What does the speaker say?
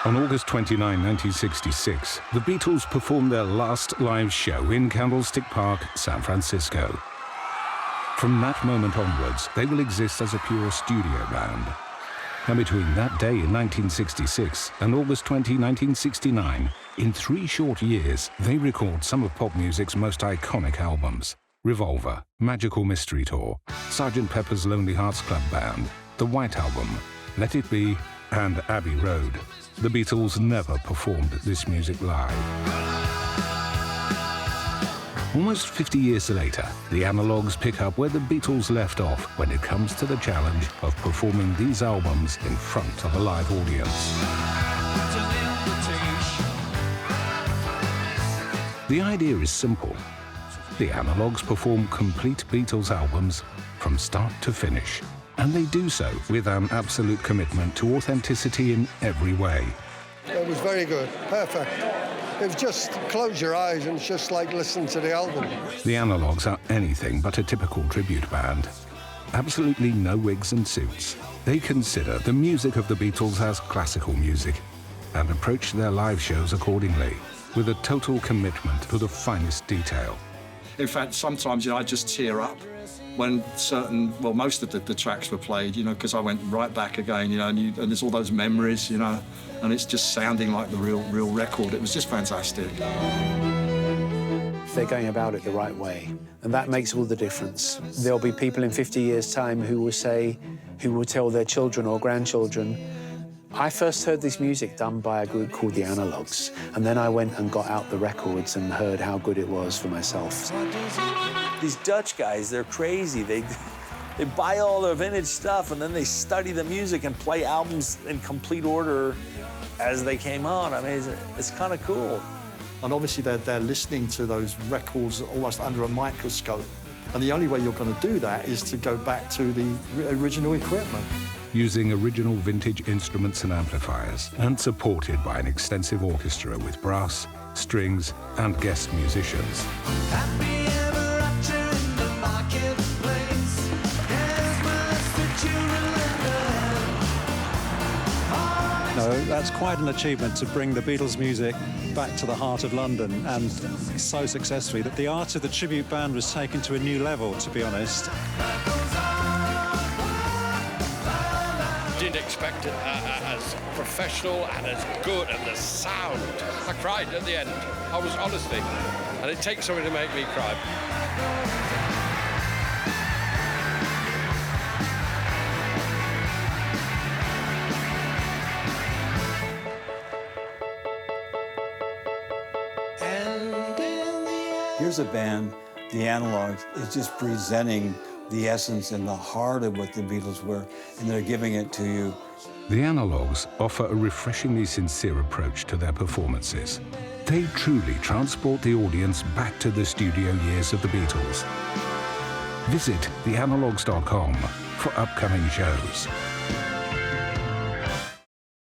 On August 29, 1966, the Beatles performed their last live show in Candlestick Park, San Francisco. From that moment onwards, they will exist as a pure studio band. And between that day in 1966 and August 20, 1969, in 3 short years, they record some of pop music's most iconic albums: Revolver, Magical Mystery Tour, Sgt. Pepper's Lonely Hearts Club Band, The White Album, Let It Be, and Abbey Road. The Beatles never performed this music live. Almost 50 years later, the Analogues pick up where the Beatles left off when it comes to the challenge of performing these albums in front of a live audience. The idea is simple. The Analogues perform complete Beatles albums from start to finish, and they do so with an absolute commitment to authenticity in every way. It was very good, perfect. It was just close your eyes and it's just like listening to the album. The Analogues are anything but a typical tribute band. Absolutely no wigs and suits. They consider the music of the Beatles as classical music and approach their live shows accordingly, with a total commitment to the finest detail. In fact, sometimes, I just tear up when most of the tracks were played, because I went right back again, and there's all those memories, and it's just sounding like the real record. It was just fantastic. They're going about it the right way, and that makes all the difference. There'll be people in 50 years' time who will tell their children or grandchildren, I first heard this music done by a group called the Analogues, and then I went and got out the records and heard how good it was for myself. These Dutch guys, they're crazy. They buy all their vintage stuff, and then they study the music and play albums in complete order as they came out. I mean, it's kind of cool. And obviously they're listening to those records almost under a microscope. And the only way you're going to do that is to go back to the original equipment. Using original vintage instruments and amplifiers, and supported by an extensive orchestra with brass, strings, and guest musicians. No, that's quite an achievement to bring the Beatles' music back to the heart of London, and so successfully that the art of the tribute band was taken to a new level, to be honest. Didn't expect it as professional and as good, and the sound. I cried at the end. I was honestly, and it takes something to make me cry. Here's a band, the Analogues, is just presenting the essence and the heart of what the Beatles were, and they're giving it to you. The Analogues offer a refreshingly sincere approach to their performances. They truly transport the audience back to the studio years of the Beatles. Visit theanalogues.com for upcoming shows.